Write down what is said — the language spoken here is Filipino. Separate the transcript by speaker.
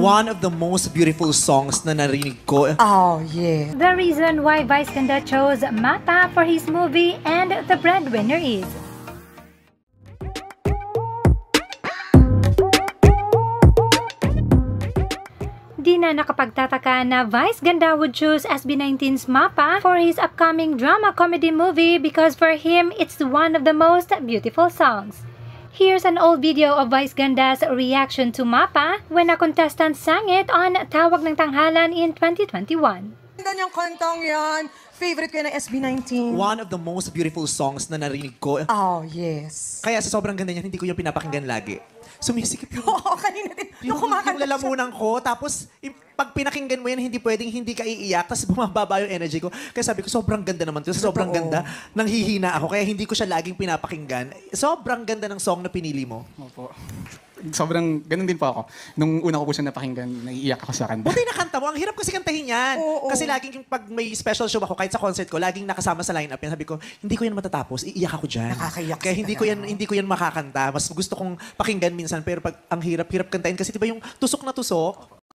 Speaker 1: One of the most beautiful songs na narinig ko.
Speaker 2: Oh, yeah.
Speaker 3: The reason why Vice Ganda chose Mapa for his movie and the breadwinner is di na nakapagtataka na Vice Ganda would choose SB19's Mapa for his upcoming drama comedy movie because for him, it's one of the most beautiful songs. Here's an old video of Vice Ganda's reaction to Mapa when a contestant sang it on Tawag ng Tanghalan in 2021.
Speaker 2: Ganda niyang kantang yan. Favorite ko yan ng SB19.
Speaker 1: One of the most beautiful songs na narinig ko.
Speaker 2: Oh, yes.
Speaker 1: Kaya sa sobrang ganda niya, hindi ko yung pinapakinggan lagi. Sumisikip yung,
Speaker 2: Oo, kanina din.
Speaker 1: yung lalamunan ko. Tapos, pag pinakinggan mo yan, hindi pwedeng hindi ka iiyak. Tapos bumababa yung energy ko. Kaya sabi ko, sobrang ganda naman to. Sobrang ganda. Nanghihina ako. Kaya hindi ko siya laging pinapakinggan. Sobrang ganda ng song na pinili mo.
Speaker 4: Opo. Sobrang, ganun din po ako. Nung una ko po siya napakinggan, naiiyak ako sa kanta.
Speaker 1: Buti nakanta mo. Ang hirap kasi kantahin yan.
Speaker 2: Oo.
Speaker 1: Kasi laging pag may special show ako, kahit sa concert ko, laging nakasama sa lineup yan. Sabi ko, hindi ko yan matatapos. Iiyak ako dyan.
Speaker 2: Nakakaiyak
Speaker 1: Kaya
Speaker 2: ka
Speaker 1: hindi ko yan makakanta. Mas gusto kong pakinggan minsan. Pero pag ang hirap kantahin kasi 'di ba yung tusok na tusok,